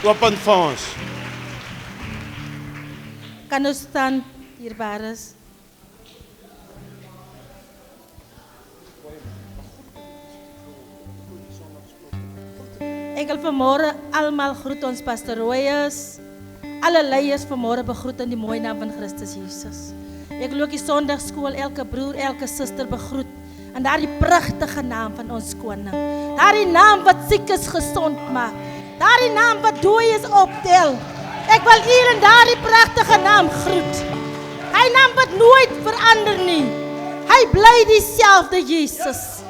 Open vir ons. Kan ons staan, dierbares? Ek wil vanmorgen allemaal groet ons Pastor Royes, alle leiers vanmorgen begroet in die mooie naam van Christus Jesus. Ek wil ook die sondagskool, elke broer, elke suster begroet in daardie pragtige naam van ons koning. Daardie naam wat siek is gesond maak. Daardie naam wat dooies optel. Ek wil hier in daardie pragtige naam groet. Hy naam wat nooit verander nie. Hy bly dieselfde Jesus.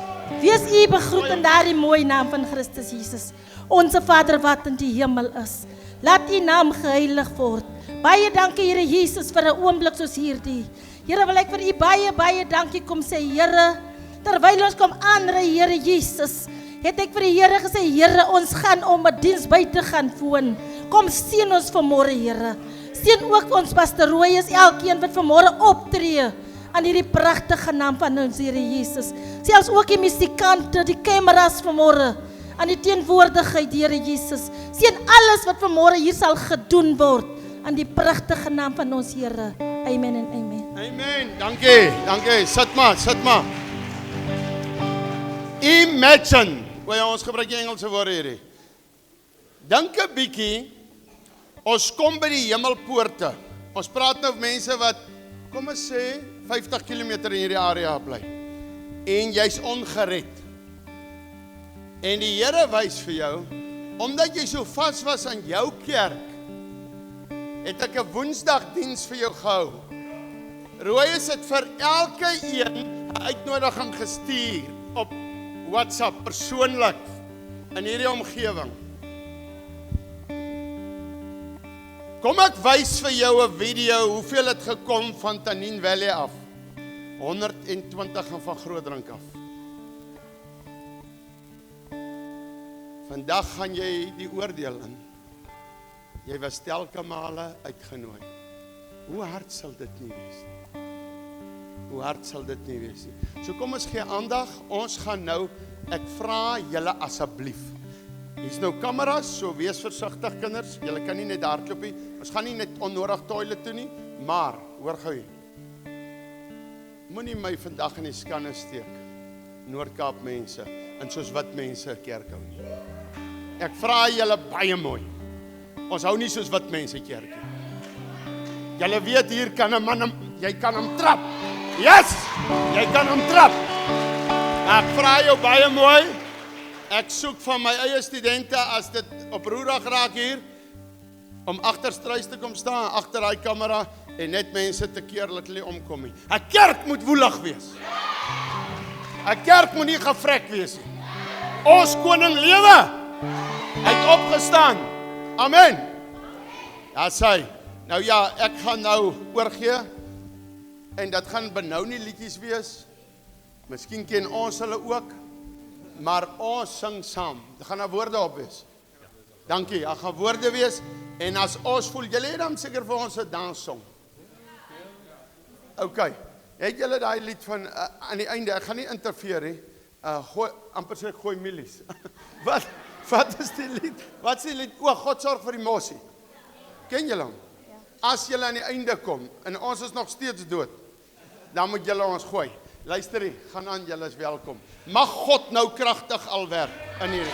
Wees u begroet in daardie mooie naam van Christus Jesus. Onze Vader wat in die hemel is. Laat u naam geheilig word. Baie dankie Here Jesus vir 'n oomblik soos hierdie. Here wil ek vir u baie dankie kom sê Here. Terwyl ons kom aanry Here Jesus. Het ek vir die Here gesê, Here, ons gaan om 'n diens by te gaan foon. Kom seën ons vanmôre, Here. Seën ook ons Pastor Royes, elkeen wat vanmôre optree aan hierdie pragtige naam van ons Here Jesus. Selfs ook die musikante, die kameras vanmôre, aan die teenwoordigheid, Here Jesus. Seën alles wat vanmôre hier sal gedoen word aan die pragtige naam van ons Here. Amen en amen. Amen. Dankie. Sit maar. Imagine. Ons gebruik die Engelse woorde hierdie. Dink 'n bietjie, ons kom by die hemelpoorte. Ons praat nou mense wat, kom ons sê, 50 km in hierdie area bly. En jy's ongered. En die Here wys vir jou, omdat jy so vas was aan jou kerk, het ek 'n Woensdagdiens vir jou gehou. Royes het vir elke een 'n uitnodiging gestuur op WhatsApp persoonlik in hierdie omgewing. Kom ek wys vir jou 'n video hoeveel het gekom van Tanin Valley af. 120 en van Grootdrink af. Vandag gaan jy die oordeel in. Jy was telke male uitgenooi. Hoe hard sal dit nie wees? So kom ons gee aandag, ons gaan nou, ek vra julle asseblief. Hier's nou kameras, so wees versigtig kinders, julle kan nie net hardloop nie, ons gaan nie net onnodig toilet toe nie, maar, hoor gou hier, moenie my vandag in die skanne steek, Noord-Kaap mense, en soos wat mense kerk hou nie. Ek vra julle baie mooi, ons hou nie soos wat mense kerk nie. Julle weet hier kan 'n man, jy kan hom trap. Yes, jy kan hom trap. Ek vra jou baie mooi, ek soek van my eie studente, as dit op roerig raak hier, om agter struis te kom staan, agter daai kamera, en net mense te keer, dat hulle omkom nie. 'n kerk moet woelig wees. 'n kerk moet nie gevrek wees nie. Ons koning lewe. Hy het opgestaan. Amen. Ja, sê. Nou ja, ek gaan nou oorgee, en dat gaan benou nie liedjies wees. Miskien ken ons hulle ook, maar ons sing saam. Dit gaan 'n woorde op wees. Dankie, daar gaan woorde wees, en as ons voel, julle het dan seker vir ons 'n danssong. OK, het julle daai lied van, aan die einde, ek gaan nie interfereer nie, amper sê gooi milies. Wat is die lied? Wat is die lied? O, God sorg vir die mossie. Ken julle hom? As julle aan die einde kom, en ons is nog steeds dood, dan moet julle ons gooi. Luister hier, gaan aan, julle is welkom. Mag God nou kragtig al werk in hierdie.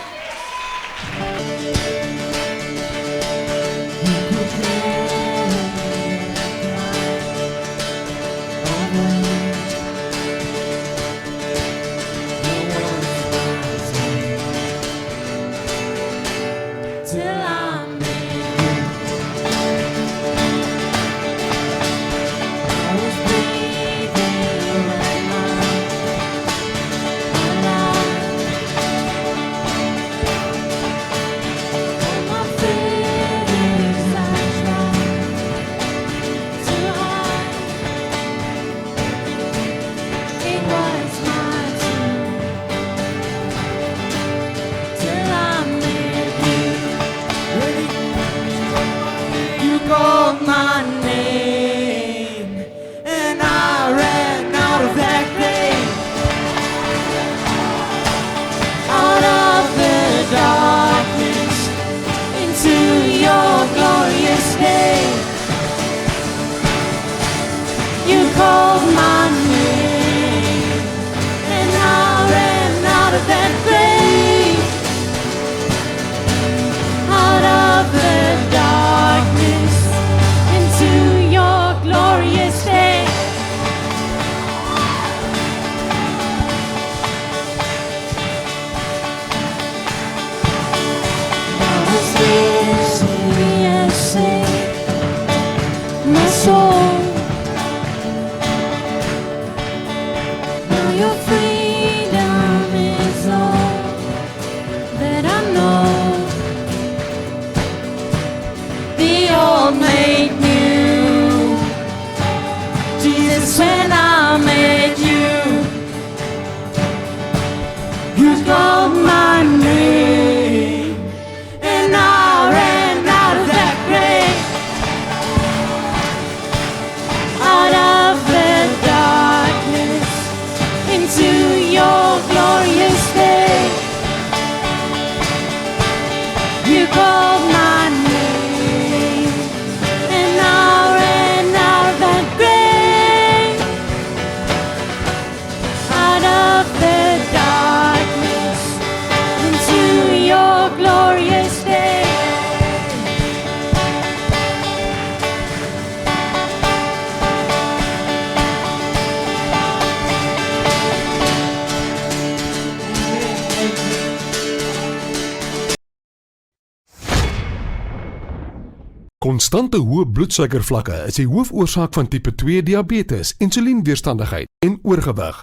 Konstante hoë bloedsuikervlakke is die hoofoorsaak van tipe 2 diabetes, insulienweerstandigheid en oorgewig.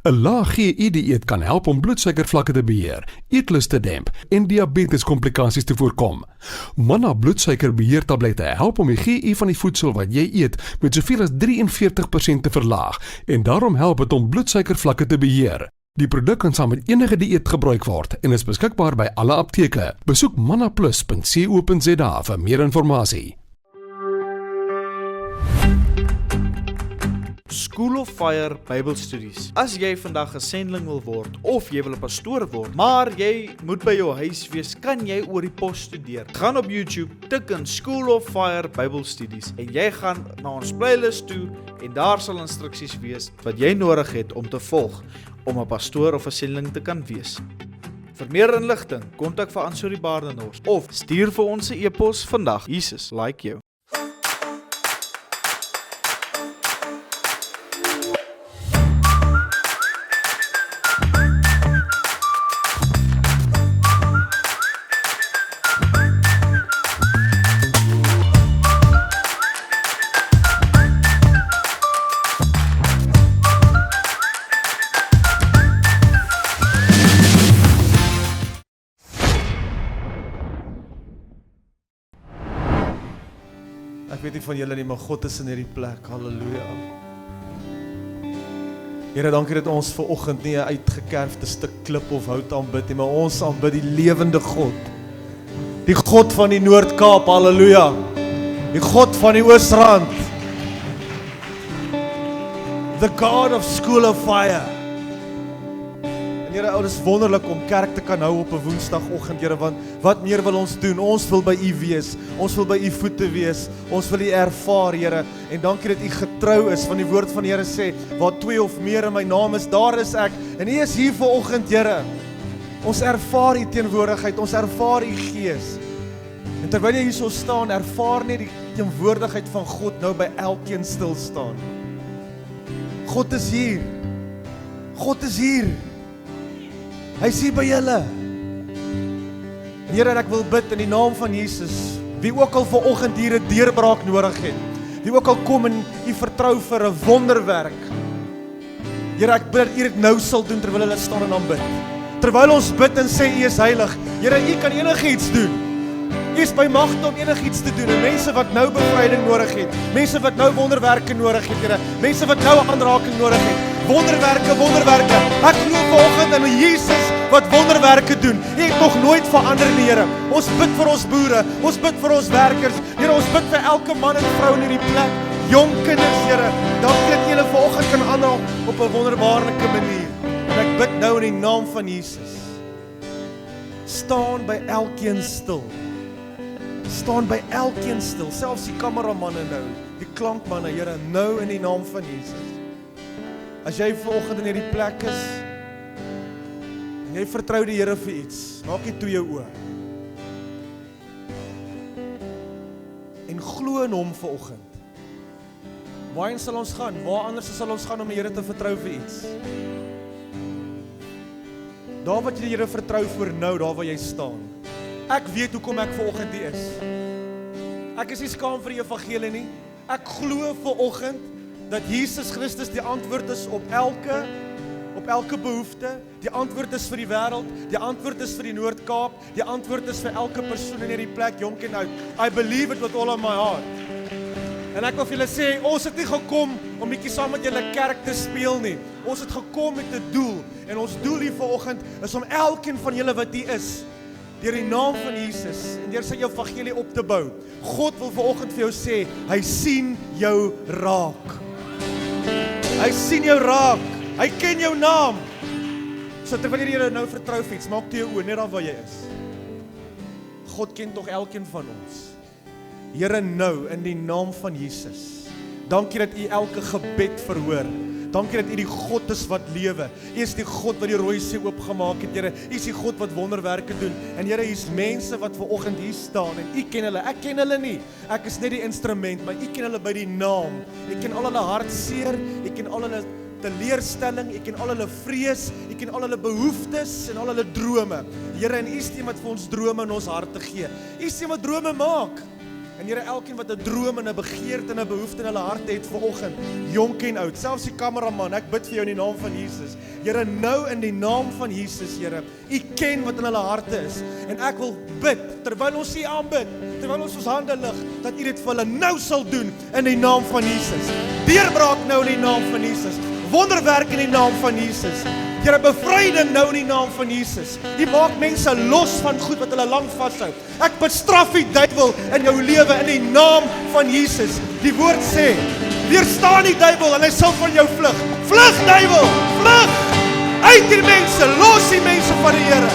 'n Lae GI-dieet kan help om bloedsuikervlakke te beheer, eetlus te demp en diabeteskomplikasies te voorkom. Manna bloedsuikerbeheertablette help om die GI van die voedsel wat jy eet met soveel as 43% te verlaag en daarom help dit om bloedsuikervlakke te beheer. Die produk kan saam met enige dieet gebruik word en is beskikbaar by alle apteke. Besoek mannaplus.co.za vir meer inligting. School of Fire Bybelstudies. As jy vandag 'n sending wil word of jy wil 'n pastoor word, maar jy moet by jou huis wees, kan jy oor die pos studeer. Gaan op YouTube, tik in School of Fire Bybelstudies en jy gaan na ons playlist toe en daar sal instruksies wees wat jy nodig het om te volg om 'n pastoor of 'n sending te kan wees. Vir meer inligting, kontak vir Ansori Baardenhorst of stuur vir ons 'n e-pos vandag. Jesus like jou. Ek weet nie van julle nie, maar God is in hierdie plek. Halleluja. Here, dankie dat ons ver oggend nie 'n uitgekerfde stuk klip of hout aanbid nie, maar ons aanbid die lewende God. Die God van die Noord-Kaap, halleluja. Die God van die Oosrand. The God of School of Fire. En Here, dit is wonderlik om kerk te kan hou op 'n Woensdagoggend, Here, want wat meer wil ons doen? Ons wil by U wees. Ons wil by U voete wees. Ons wil U ervaar, Here. En dankie dat U getrou is, want die woord van die Here sê, waar 2 of meer in my naam is, daar is ek. En U is hier vanoggend, Here. Ons ervaar U teenwoordigheid, ons ervaar U Gees. En terwyl jy hierso staan, ervaar net die teenwoordigheid van God nou by elkeen stil staan. God is hier. God is hier. Hy is hier by julle. Here, ek wil bid in die naam van Jesus, wie ook al vanoggend hier 'n deurbraak nodig het, wie ook al kom en U vertrou vir 'n wonderwerk. Here, ek bid dat U dit nou sal doen terwyl hulle staan en aanbid. Terwyl ons bid en sê U is heilig, Here, U kan enigiets doen. U is by magte om enigiets te doen. En mense wat nou bevryding nodig het, mense wat nou wonderwerke nodig het, Here, mense wat nou 'n aanraking nodig het. Wonderwerke, wonderwerke. Ek glo vanoggend in Jesus wat wonderwerke doen. U het nog nooit verander nie, Here. Ons bid vir ons boere, ons bid vir ons werkers. Here, ons bid vir elke man en vrou in hierdie plek. Jong kinders, Here. Dankie dat julle vanoggend kan aanraak op 'n wonderbaarlike manier. En ek bid nou in die naam van Jesus. Staan by elkeen stil. Staan by elkeen stil, selfs die kameramanne nou, die klankmanne, Here, nou in die naam van Jesus. As jy vanoggend in hierdie plek is, en jy vertrou die Here vir iets, maak jy toe jou oë. En glo in Hom vanoggend. Waarheen sal ons gaan? Waar anders sal ons gaan om die Here te vertrou vir iets? Daar wat jy die Here vertrou vir nou, daar waar jy staan. Ek weet hoekom ek vanoggend hier is. Ek is nie skaam vir die evangelie nie. Ek glo vanoggend dat Jesus Christus die antwoord is op elke behoefte. Die antwoord is vir die wêreld, die antwoord is vir die Noord-Kaap, die antwoord is vir elke persoon in hierdie plek, jonk en oud. I believe it with all of my heart. En ek wil vir julle sê, ons het nie gekom om netjie saam met julle kerk te speel nie. Ons het gekom met 'n doel. En ons doel hier vanoggend is om elkeen van julle wat hier is, deur die naam van Jesus en deur sy evangelie op te bou. God wil vanoggend vir jou sê, hy sien jou raak. Hy sien jou raak. Hy ken jou naam. So terwyl jy nou vertrou vir iets, maak toe jou oë net daar waar jy is. God ken tog elkeen van ons. Here, nou in die naam van Jesus. Dankie dat U elke gebed verhoor. Dankie dat U die God is wat lewe. U is die God wat die Rooi See oopgemaak het, Here. U is die God wat wonderwerke doen. En Here, hier's mense wat vanoggend hier staan en U ken hulle. Ek ken hulle nie. Ek is net die instrument, maar U ken hulle by die naam. U ken al hulle hartseer, U ken al hulle teleurstelling, U ken al hulle vrees, U ken al hulle behoeftes en al hulle drome. Here, en U is die wat vir ons drome in ons harte gee. U is die wat drome maak. En Here, elkeen wat 'n droom en 'n begeerte en 'n behoefte in hulle hart het vanoggend, jonk en oud, selfs die kameraman, ek bid vir jou in die naam van Jesus. Here, nou in die naam van Jesus, Here, U ken wat in hulle harte is. En ek wil bid, terwyl ons U aanbid, terwyl ons hande lig, dat U dit vir hulle nou sal doen in die naam van Jesus. Deurbraak nou in die naam van Jesus. Wonderwerk in die naam van Jesus. Here, bevryding nou in die naam van Jesus. U maak mense los van goed wat hulle lank vashou. Ek bestraf die duiwel in jou lewe in die naam van Jesus. Die woord sê, weerstaan die duiwel en hy sal van jou vlug. Vlug duiwel, vlug! Uit die mense, los die mense van die Here.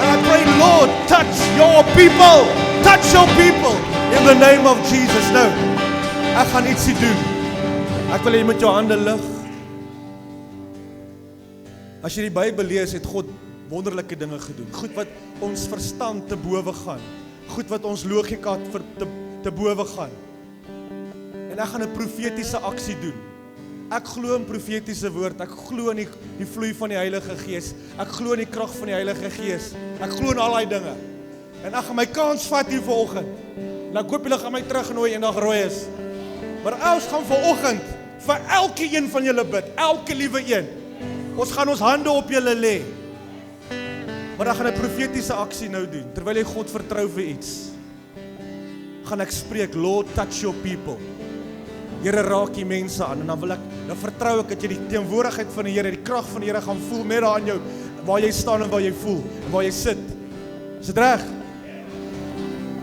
And I pray, Lord, touch your people. Touch your people in the name of Jesus. Nou, ek gaan ietsie doen. Ek wil hê jy met jou hande lig. As jy die Bybel lees, het God wonderlike dinge gedoen. Goed wat ons verstand te bowe gaan. Goed wat ons logika te bowe gaan. En ek gaan 'n profetiese aksie doen. Ek glo in profetiese woord. Ek glo in die vloei van die Heilige Gees. Ek glo in die krag van die Heilige Gees. Ek glo in al daai dinge. En ek gaan my kans vat hier vanoggend. En ek hoop julle gaan my terugnooi eendag rooi is. Maar ons gaan vanoggend vir elke een van julle bid. Elke liewe een. Ons gaan ons hande op julle lê. Maar dan gaan 'n profetiese aksie nou doen. Terwyl jy God vertrou vir iets, gaan ek spreek, Lord, touch your people. Here, raak die mense aan. En dan vertrou ek dat jy die teenwoordigheid van die Here, die krag van die Here gaan voel met daar aan jou, waar jy staan en waar jy voel, en waar jy sit. Is dit reg?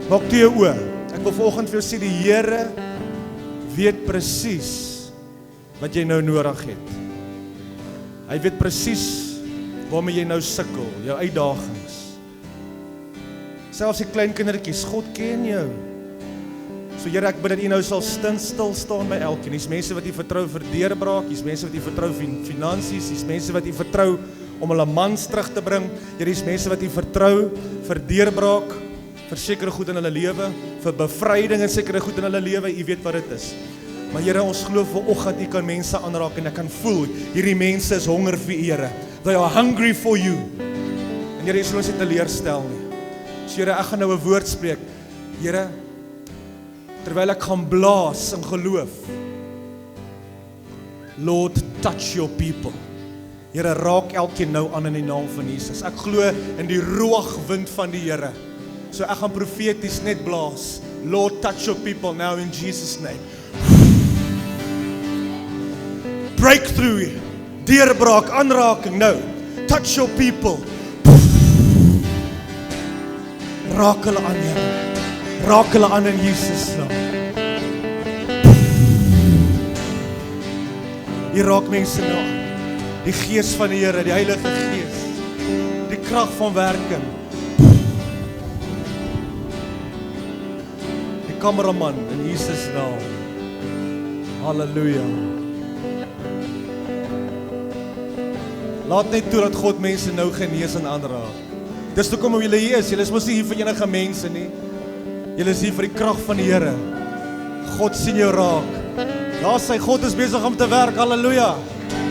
Maak toe jou oë. Ek wil vanoggend vir jou sê, die Here weet presies wat jy nou nodig het. Hy weet presies waarmee jy nou sukkel, jou uitdagings. Selfs die klein kindertjies, God ken jou. So Here, ek bid dat U nou sal stil staan by elkeen. Hier's mense wat U vertrou vir deurbraak, hier's mense wat U vertrou vir finansies, hier's mense wat U vertrou om hulle mans terug te bring. Here, hier's mense wat U vertrou vir deurbraak, vir sekere goed in hulle lewe, vir bevryding en sekere goed in hulle lewe. U weet wat dit is. Maar Here, ons glo vanoggend U kan mense aanraak en ek kan voel, hierdie mense is honger vir U, Here. They are hungry for you. En Here, jy sal ons nie teleurstel nie. So Here, ek gaan nou 'n woord spreek. Here, terwyl ek gaan blaas in geloof. Lord, touch your people. Here, raak elkeen nou aan in die naam van Jesus. Ek glo in die ruachwind van die Here. So ek gaan profeties net blaas. Lord, touch your people now in Jesus' name. Breakthrough, deurbraak, aanraking nou. Touch your people. Raak hulle aan, Here. Raak hulle aan in Jesus naam. Hier raak mense nou aan. Die Gees van die Here, die Heilige Gees. Die krag van werking. Die kameraman in Jesus naam. Halleluja. Laat net toe dat God mense nou genees en aanraak. Dis hoekom julle hier is. Julle is mos nie hier vir enige mense nie. Julle is hier vir die krag van die Here. God sien jou raak. Daar sê God is besig om te werk. Halleluja.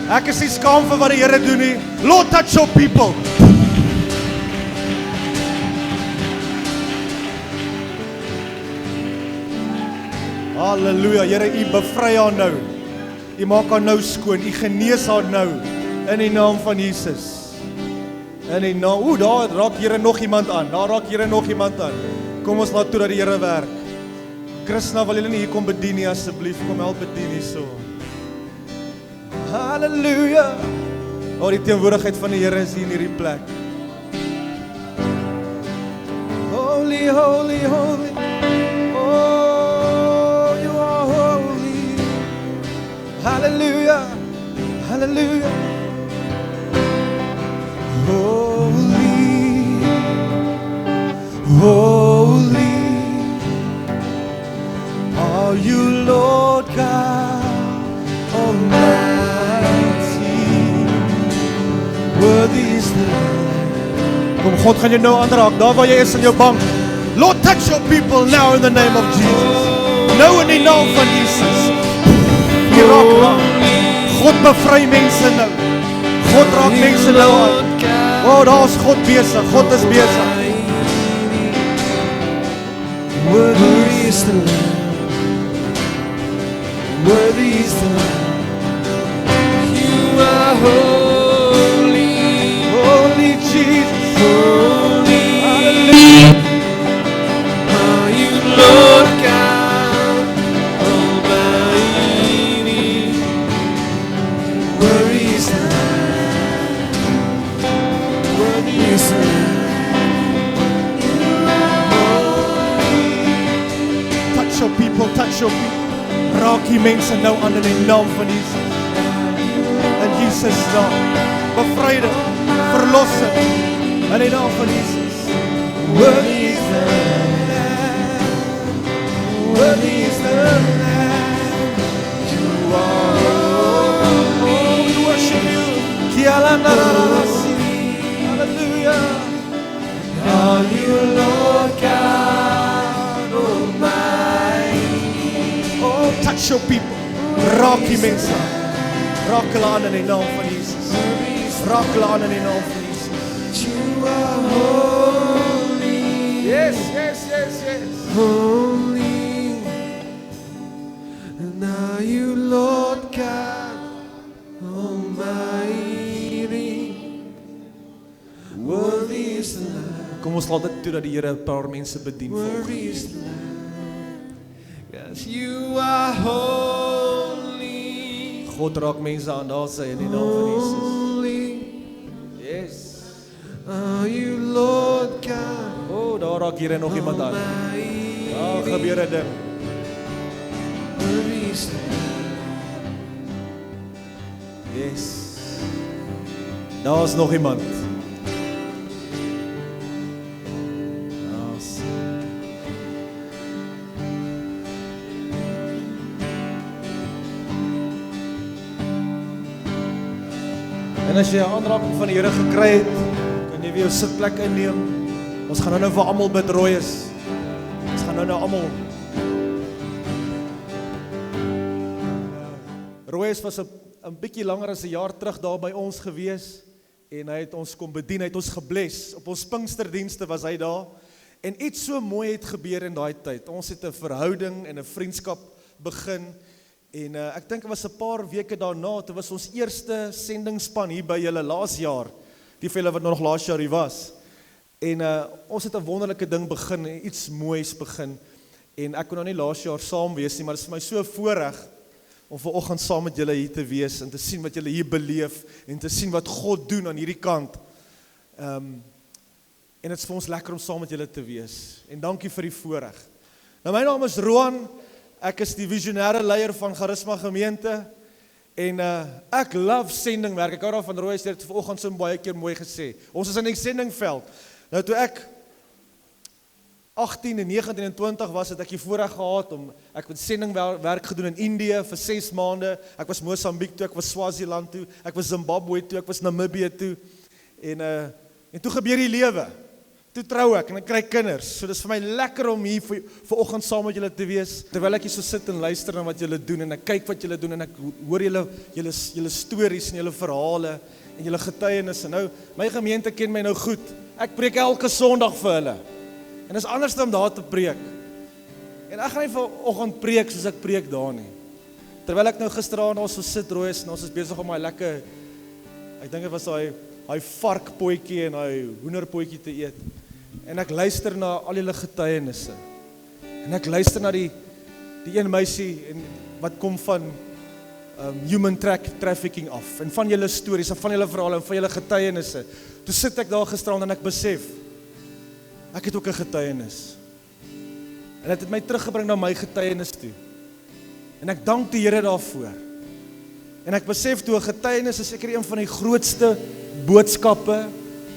Ek is nie skaam vir wat die Here doen nie. Lord, touch your people. Halleluja. Here, U bevry haar nou. U maak haar nou skoon. U genees haar nou. In die naam van Jesus. In die naam, daar raak Here nog iemand aan. Daar raak Here nog iemand aan. Kom ons laat toe dat die Here werk. Krishna, wil julle nie hier kom bedien nie asseblief. Kom help bedien hier so. Halleluja. Die teenwoordigheid van die Here is hier in hierdie plek. Holy, holy, holy. Oh, you are holy. Hallelujah. Hallelujah. Holy, holy are you, Lord God Almighty. Worthy is the Lamb. Kom, God gaan jou nou aanraak, daar waar jy is in jou bank. Lord, touch your people now in the name of Jesus. Nou in die naam van Jesus. Hier raak. God bevry mense nou. God raak mense nou aan. Daar is God besig. God is besig. is the Lamb. Worthy is the Lamb. You are holy, Holy Jesus. holy. Are you Lord God Almighty? Worthy is the Lamb. Worthy is the Lamb. Touch your people, touch your people. Raak die mense nou aan in die naam van Jesus. In Jesus naam. Bevryde, verlosse in die naam van Jesus. Worthy is the Lamb. Worthy is the Lamb. You are holy. We worship you. Kialandarasi. Hallelujah. Are you Lord God Almighty? Oh, touch your people. Raak die mense. Raak hulle aan in die naam van Jesus. Raak hulle aan in die naam van Jesus. You are holy. Yes, yes, yes, yes. Holy. And are you Lord God Almighty? Worthy is the Lamb. Kom ons laat dit toe dat die Here 'n paar mense bedien volgens. Worthy is the Lamb. Yes, you are holy. God raak mense aan daar sy in die naam van Jesus. Holy. Yes. Are you Lord God Oh, daar raak hier nog iemand aan. Almighty? Daar gebeur 'n ding. Worthy is the Lamb. Yes. Daar's nog iemand. Daar's. En as jy 'n aanraking van die Here gekry het, kan jy weer jou sitplek inneem. Ons gaan nou vir almal bid, Rooies. Ons gaan nou almal. Rooies was 'n bietjie langer as 'n jaar terug daar by ons gewees en hy het ons kom bedien, hy het ons gebless. Op ons Pinksterdienste was hy daar en iets so mooi het gebeur in daai tyd. Ons het 'n verhouding en 'n vriendskap begin. En ek dink dit was 'n paar weke daarna, dit was ons eerste sendingspan hier by julle laas jaar. Die vir julle wat nog laas jaar hier was. En ons het 'n wonderlike ding begin, iets moois begin. En ek kon nou nie laas jaar saam wees nie, maar dit is vir my so 'n voorreg om vanoggend saam met julle hier te wees en te sien wat julle hier beleef en te sien wat God doen aan hierdie kant. En dit is vir ons lekker om saam met julle te wees. En dankie vir die voorreg. Nou my naam is Roan. Ek is die visionêre leier van Charisma Gemeente en ek love sendingwerk. Ek hou daarvan. Roy het dit vanoggend so baie keer mooi gesê. Ons is in die sendingveld. Nou toe ek 18 en 19 en 20 was, het ek die voorreg gehad om ek het sendingwerk gedoen in Indië vir 6 maande. Ek was Mosambiek toe, ek was Swaziland toe, ek was Zimbabwe toe, ek was Namibië toe. En toe gebeur die lewe. Toe trou ek en ek kry kinders. So dis vir my lekker om hier vanoggend saam met julle te wees. Terwyl ek hier so sit en luister na wat julle doen en ek kyk wat julle doen en ek hoor julle stories en julle verhale en julle getuienisse. Nou, my gemeente ken my nou goed. Ek preek elke Sondag vir hulle. En dis anders om daar te preek. En ek gaan nie vanoggend preek soos ek preek daar nie. Terwyl ek nou gisteraand ons so sit rooi is en ons is besig om daai lekker, ek dink dit was daai varkpotjie en daai hoenderpotjie te eet. En ek luister na al julle getuienisse. En ek luister na die een meisie en wat kom van human trafficking af en van julle stories en van julle verhale en van julle getuienisse. Toe sit ek daar gisteraand en ek besef ek het ook 'n getuienis. En dit het my teruggebring na my getuienis toe. En ek dank die Here daarvoor. En ek besef toe 'n getuienis is seker een van die grootste boodskappe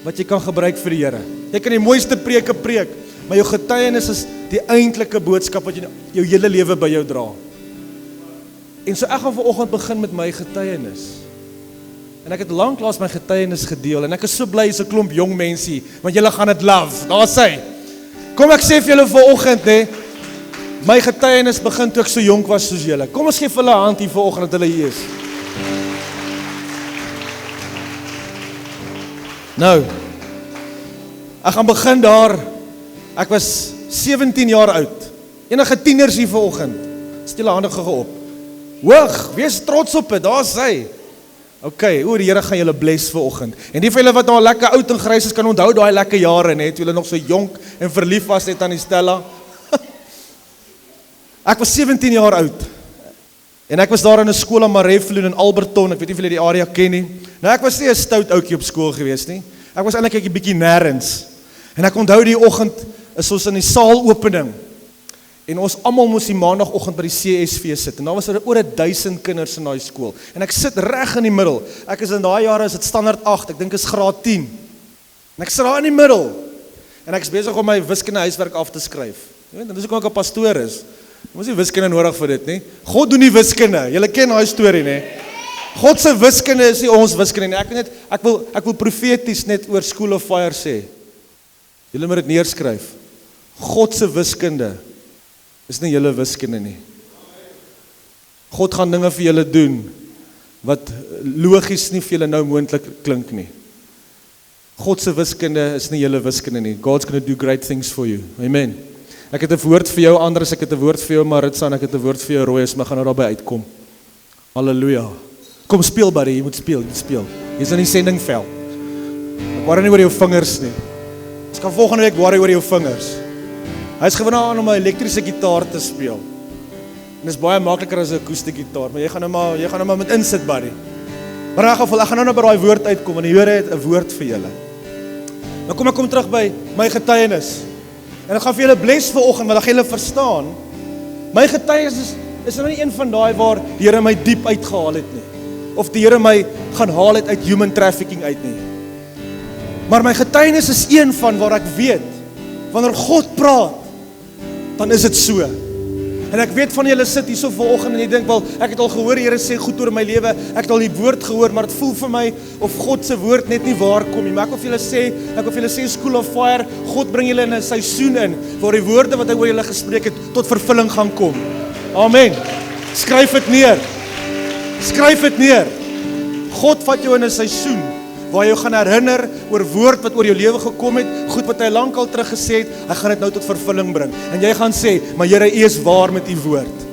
wat jy kan gebruik vir die Here. Jy kan die mooiste preke preek, maar jou getuienis is die eintlike boodskap wat jy jou hele lewe by jou dra. En so ek gaan vanoggend begin met my getuienis. En ek het lanklaas my getuienis gedeel en ek is so bly is 'n klomp jong mense, want julle gaan dit love. Daar sê. Kom ek sê vir julle vanoggend hè, my getuienis begin toe ek so jonk was soos julle. Kom ons gee vir hulle 'n hand hier vanoggend dat hulle hier is. Nou, ek gaan begin daar. Ek was 17 jaar oud. Enige tieners hier vanoggend. Steek julle hande gou op. Hoog, wees trots op dit. Daar's hy. OK, die Here gaan julle bless vanoggend. En die van julle wat nou al lekker oud en grys is, kan onthou daai lekker jare net, toe julle nog so jonk en verlief was net aan die Stella. Ek was 17 jaar oud. En ek was daar in 'n skool aan Marefloon in Alberton, ek weet nie of julle die area ken nie. Nou ek was nie 'n stout ouetjie op skool gewees nie. Ek was eintlik 'n bietjie nêrens. En ek onthou die oggend is ons in die saalopening. En ons almal moes die maandagooggend by die CSV sit. En daar was oor 1000 kinders in daai skool. En ek sit reg in die middel. Ek is in daai jare is dit standaard 8, ek dink is graad 10. En ek sit daar in die middel. En ek is besig om my wiskunde huiswerk af te skryf. Jy weet, dis hoekom ek 'n pastoor is. Jy moes nie wiskunde nodig vir dit nie. God doen die wiskunde. Julle ken daai storie, nê? God se wiskunde is nie ons wiskunde nie. Ek wil profeties net oor School of Fire sê. Julle moet dit neerskryf. God se wiskunde is nie julle wiskunde nie. God gaan dinge vir julle doen wat logies nie vir julle nou moontlik klink nie. God se wiskunde is nie julle wiskunde nie. God's going to do great things for you. Amen. Ek het 'n woord vir jou Andres, ek het 'n woord vir jou Maritza en ek het 'n woord vir jou Royes, maar gaan nou daarby uitkom. Halleluja. Kom speel buddy, jy moet speel. Jy's in die sendingveld. Ek worry nie oor jou vingers nie. Ons kan volgende week worry oor jou vingers. Hy's gewoond aan om 'n elektriese gitaar te speel. En dit is baie makliker as 'n akoestiese gitaar, maar jy gaan nou maar met insit buddy. Maar in 'n geval, ek gaan nou by daai woord uitkom en die Here het 'n woord vir julle. Nou kom terug by my getuienis. En ek gaan vir julle bless vanoggend, want dan gaan julle verstaan. My getuienis is nou nie een van daai waar die Here my diep uitgehaal het nie. Of die Here my gaan haal het uit human trafficking uit nie. Maar my getuienis is een van waar ek weet, wanneer God praat, dan is dit so. En ek weet van julle sit hier so vanoggend en jy dink, wel, ek het al gehoor die Here sê goed oor my lewe, ek het al die woord gehoor, maar dit voel vir my of God se woord net nie waar kom nie. Maar ek wil vir julle sê School of Fire, God bring julle in 'n seisoen in waar die woorde wat hy oor julle gespreek het tot vervulling gaan kom. Amen. Skryf dit neer. God vat jou in 'n seisoen waar jy gaan herinner oor woord wat oor jou lewe gekom het, goed wat hy lankal terug gesê het, hy gaan dit nou tot vervulling bring. En jy gaan sê, maar Here, U is waar met U woord.